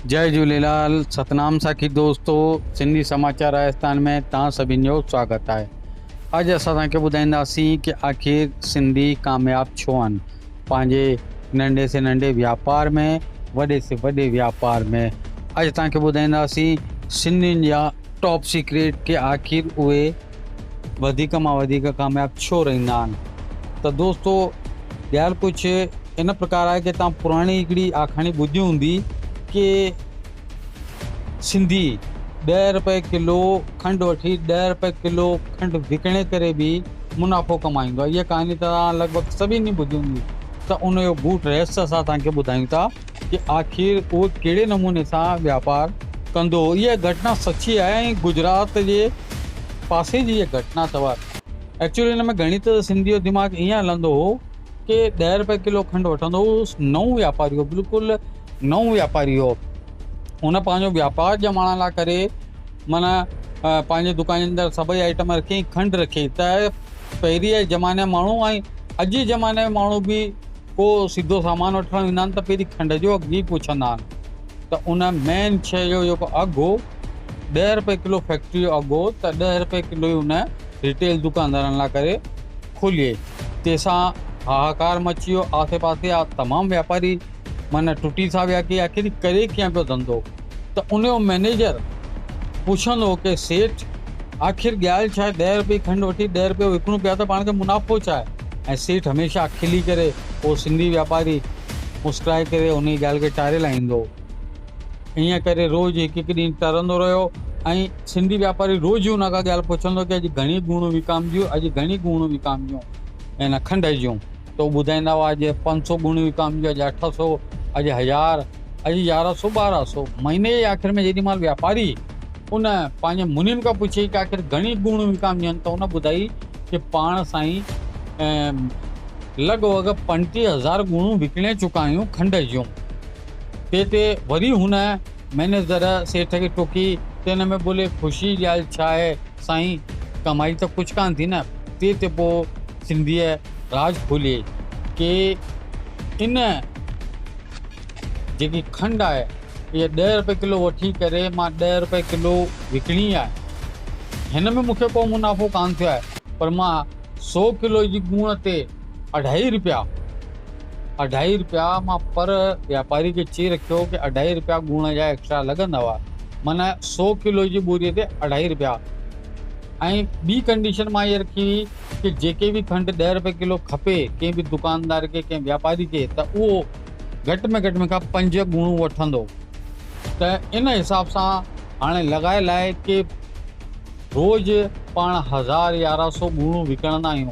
जय झूलेलाल। सतनाम साखी दोस्तों, सिंधी समाचार राजस्थान में तव्हां सभिनी जो स्वागत आहे। अॼु असां तव्हांखे ॿुधाईंदासीं कि आख़िर सिंधी कामयाब छो आहिनि पंहिंजे नंढे से नंढे व्यापार में, वॾे से वॾे व्यापार में। अॼु तव्हांखे ॿुधाईंदासीं सिंधियुनि जा टॉप सीक्रेट कि आख़िर उहे वधीक मां वधीक कामयाब छो रहंदा आहिनि। त दोस्तों, ॻाल्हि कुझु इन प्रकार आहे कि तव्हां पुराणी हिकिड़ी आखाणी ॿुधी हूंदी कि सिंधी 10 रुपए किलो खंडु वठी 10 रुपए किलो खंडु विकिणे करे बि मुनाफ़ो कमाईंदो आहे। इहा कहानी तव्हां लॻभॻि सभिनी ॿुधी हूंदी। त उन जो गूढ़ रहस्य असां तव्हांखे ॿुधायूं था कि आख़िर उहो कहिड़े नमूने सां वापारु कंदो। इहा घटना सची आहे ऐं गुजरात जे पासे जी इहा घटना अथव। एक्चुअली हिन में घणी त सिंधी जो दिमाग़ ईअं हलंदो हो कि 10 रुपए किलो खंडु वठंदो हो। नओं वापारी हो, बिल्कुलु नओं वापारी हो। हुन पंहिंजो वापारु जमाइण लाइ करे माना पंहिंजे दुकान जे अंदरि सभई आइटम रखी, खंडु रखी। त पहिरीं जे ज़माने माण्हू ऐं अॼु जे ज़माने में माण्हू बि को सिधो सामान वठणु ईंदा आहिनि त पहिरीं खंड जो अघु ई पुछंदा आहिनि। त उन मेन शइ जो जेको अघु हो 10 रुपए किलो फैक्ट्री जो अघु हो, त 10 रुपए किलो ई हुन रिटेल दुकानदारनि लाइ करे खोलिए। तंहिंसां हाहाकार मची वियो। आसे पासे जा तमामु वापारी माना टुटी सा विया कि आख़िर करे कीअं पियो धंधो। त उनजो मैनेजर पुछंदो कि सेठ आख़िर ॻाल्हि छा आहे, 10 रुपए खंडु वठी 10 रुपए विकिणूं पिया त पाण खे मुनाफ़ो छा आहे। ऐं सेठ हमेशह खिली करे उहो सिंधी वापारी मुस्कुराए करे उन ॻाल्हि खे टारे लाहींदो। ईअं करे रोज़ु हिकु हिकु ॾींहुं तरंदो रहियो ऐं सिंधी वापारी रोज़ु हुन खां ॻाल्हि पुछंदो कि अॼु घणी गुणूं विकामजियूं, अॼु घणी गुणूं विकामजियूं हिन खंड जूं। त उहो ॿुधाईंदा हुआ अॼु 500 गुणूं विकामजियूं, अॼु 800, अॼु 1000, अॼु 1100, 1200। महीने जे आख़िर में जेॾी महिल वापारी उन पंहिंजे मुनियुनि खां पुछे कि आख़िर घणी गुणूं विकामजियूं आहिनि, त उन ॿुधाई कि पाण साईं लॻभॻि 35,000 गुणूं विकिणे चुका आहियूं खंड जूं। ते वरी हुन मैनेजर सेठ खे टोकी त हिन में बोले ख़ुशी जी ॻाल्हि छा आहे साईं, कमाई त कुझु कान थी न। ते पोइ सिंधीअ राज खोलिए कि इन जेकी खंड आहे इहा 10 रुपए किलो वठी करे मां 10 रुपए किलो विकिणी आहे। हिन में मूंखे को मुनाफ़ो कान थियो आहे, पर मां 100 किलो जी गुण ते 2.5 रुपया मां पर वापारी खे चई रखियो कि 2.5 रुपया गुण जा एक्स्ट्रा लॻंदव, माना 100 किलो जी बोरीअ ते 2.5 रुपया। ऐं ॿी कंडीशन मां इहा रखी हुई कि जेके बि खंडु 10 रुपए किलो खपे कंहिं बि दुकानदार खे, कंहिं वापारी खे, त उहो घटि में घटि में खां 5 गुणूं वठंदो। त इन हिसाब सां हाणे लॻाए लाइ कि रोज़ु पाण 1000 1100 गुणूं विकिणंदा आहियूं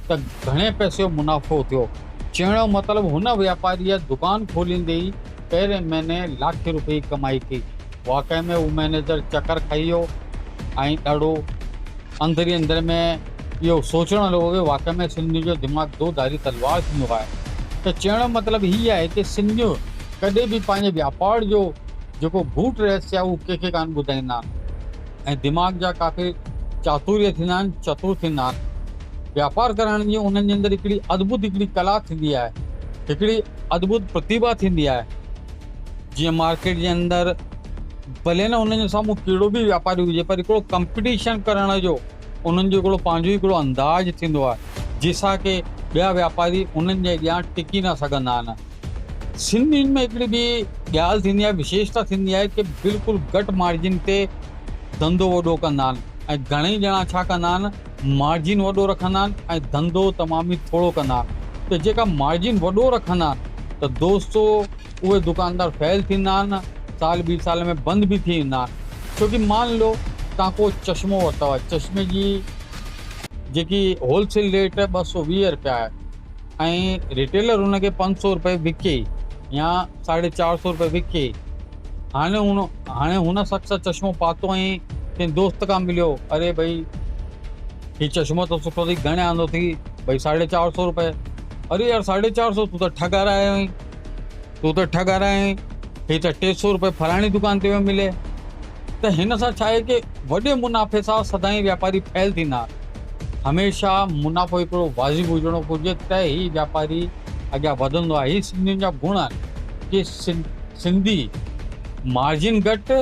त घणे पैसे जो मुनाफ़ो थियो। चवण जो मतिलबु हुन वापारीअ दुकान खोलींदे ई पहिरें महीने लाखे रुपए जी कमाई कई। वाक़ई में उहो मैनेजर चकर खाई वियो ऐं ॾाढो अंदरि ई अंदरि में इहो सोचणु लॻो कि वाक़ई में सिंधी जो दिमाग़ दो धारी तलवार थींदो आहे। त चवण जो मतिलबु हीअ आहे कि सिंधियूं कॾहिं बि पंहिंजे वापार जो जेको गूढ़ रहस्य आहे उहो कंहिंखे कान ॿुधाईंदा आहिनि। ऐं दिमाग़ जा काफ़ी चातुर्य थींदा आहिनि, चतुर थींदा आहिनि। वापारु करण जी उन्हनि जे अंदरि हिकिड़ी अद्भुत हिकिड़ी कला थींदी आहे, हिकिड़ी अद्भुत प्रतिभा थींदी आहे। जीअं मार्केट जे अंदरि भले न उन्हनि जे साम्हूं कहिड़ो बि वापारी हुजे, पर हिकिड़ो कंपटीशन करण जो उन्हनि जो हिकिड़ो पंहिंजो हिकिड़ो अंदाज़ थींदो आहे जंहिंसां कि ॿिया वापारी उन्हनि जे अॻियां टिकी न सघंदा आहिनि। सिंधियुनि में हिकिड़ी ॿी ॻाल्हि थींदी आहे, विशेषता थींदी आहे कि बिल्कुलु घटि मार्जिन ते धंधो वॾो कंदा आहिनि। ऐं घणेई ॼणा छा कंदा आहिनि, मार्जिन वॾो रखंदा आहिनि ऐं धंधो तमामु ई थोरो कंदा आहिनि। त जेका मार्जिन वॾो रखंदा आहिनि त दोस्तो उहे दुकानदार फेल थींदा आहिनि, साल 2 साल में बंदि बि थी वेंदा आहिनि। छोकी मान लो तव्हां को चश्मो वरितो आहे, चश्मे जी जेकी होलसेल रेट 220 रुपया आहे ऐं रिटेलर हुनखे 500 रुपए विके या 450 रुपए विके। हाणे हुन शख़्स चश्मो पातो ऐं कंहिं दोस्त खां मिलियो, अरे भाई हीउ चश्मो त सुठो अथई, घणे आंदो अथई? भाई 450 रुपए। अरे यार 450, तूं त ठगारायो आहीं, हीउ त 300 रुपए फलाणी दुकान ते वियो मिले। त हिन सां छा आहे कि वॾे मुनाफ़े सां सदाईं वापारी फेल थींदा। हमेशह मुनाफ़ो हिकिड़ो वाजिबु हुजणो घुरिजे त ई वापारी अॻियां वधंदो आहे। हीअ सिंधियुनि जा गुण आहिनि कि सिंधी मार्जिन घटि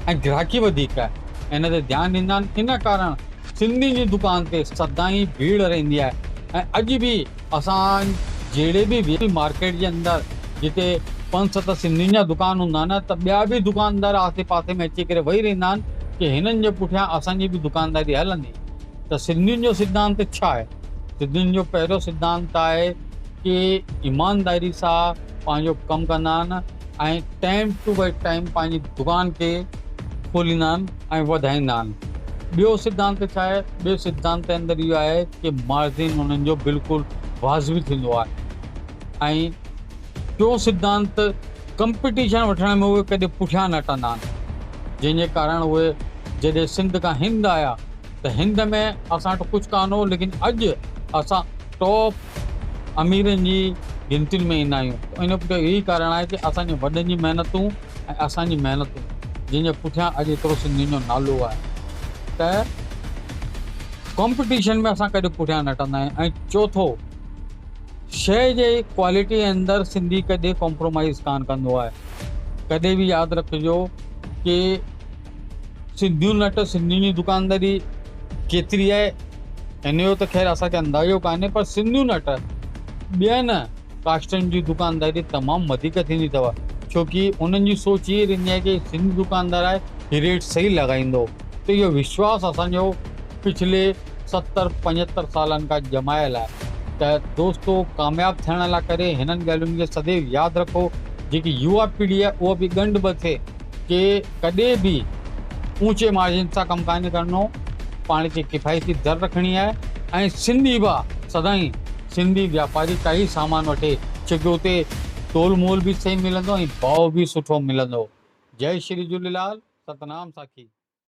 ऐं ग्राहकी वधीक आहे। इन ते ध्यानु ॾींदा आहिनि। इन कारण सिंधी जी दुकान ते सदाईं भीड़ रहंदी आहे। ऐं अॼु बि असां जहिड़े बि मार्केट जे अंदरि जिते 5-7 सिंधियुनि जा दुकान हूंदा आहिनि त ॿिया बि दुकानदार आसे पासे में अची करे वेही रहंदा आहिनि कि हिननि जे पुठियां असांजी बि दुकानदारी हलंदी। त सिंधियुनि जो सिद्धांत छा आहे? सिंधियुनि जो पहिरियों सिद्धांत आहे कि ईमानदारी सां पंहिंजो कमु कंदा आहिनि ऐं टाइम टू टाइम पंहिंजी दुकान खे खोलींदा आहिनि ऐं वधाईंदा आहिनि। ॿियो सिद्धांत छा आहे? ॿियो सिद्धांत जे अंदरि इहो आहे कि मार्जिन उन्हनि जो बिल्कुलु वाजिबी थींदो आहे। ऐं टियों सिद्धांत कंपटीशन वठण में उहे कॾहिं पुठियां न हटंदा आहिनि। जंहिंजे कारण उहे जॾहिं सिंध खां हिंद आया त हिंद में असां वटि कुझु कान हो, लेकिन अॼु असां टॉप अमीरनि जी गिनतियुनि में ईंदा आहियूं। इन पुठियां यही कारण आहे कि असांजे वॾनि जी महिनतूं ऐं असांजी महिनतूं, जंहिंजे पुठियां अॼु एतिरो सिंधियुनि जो नालो आहे। त कॉम्पिटिशन में असां कॾहिं पुठियां न हटंदा आहियूं। ऐं चौथो, शइ जे क्वालिटी जे अंदरि सिंधी कॾहिं कॉम्प्रोमाइज़ कान कंदो आहे। कॾहिं बि यादि रखिजो कि सिंधियुनि वटि सिंधियुनि जी दुकानदारी केतिरी आहे इन जो त ख़ैर असांखे अंदाज़ो कान्हे, पर सिंधियुनि वटि ॿियनि कास्टनि जी दुकानदारी तमामु वधीक थींदी अथव। छो कि उन्हनि जी सोच इहा रहंदी आहे कि सिंधी दुकानदार आहे हीउ रेट सही लॻाईंदो। त इहो विश्वास असांजो पिछले 70-75 सालनि खां जमायल आहे। त दोस्तो, कामयाबु थियण लाइ करे हिननि ॻाल्हियुनि खे सदैव यादि रखो। जेकी युवा पीढ़ी आहे उहा बि ॻंढ ॿ थिए कि कॾहिं बि ऊचे मार्जिन सां कमु कान करिणो, पाण खे किफ़ायती दर रखणी आहे। ऐं सिंधी भाउ सदाईं सिंधी वापारी का ई सामान वठे, छोकी उते तोल मोल बि सही मिलंदो ऐं भाव बि सुठो मिलंदो। जय श्री झूलेलाल। सतनाम साखी।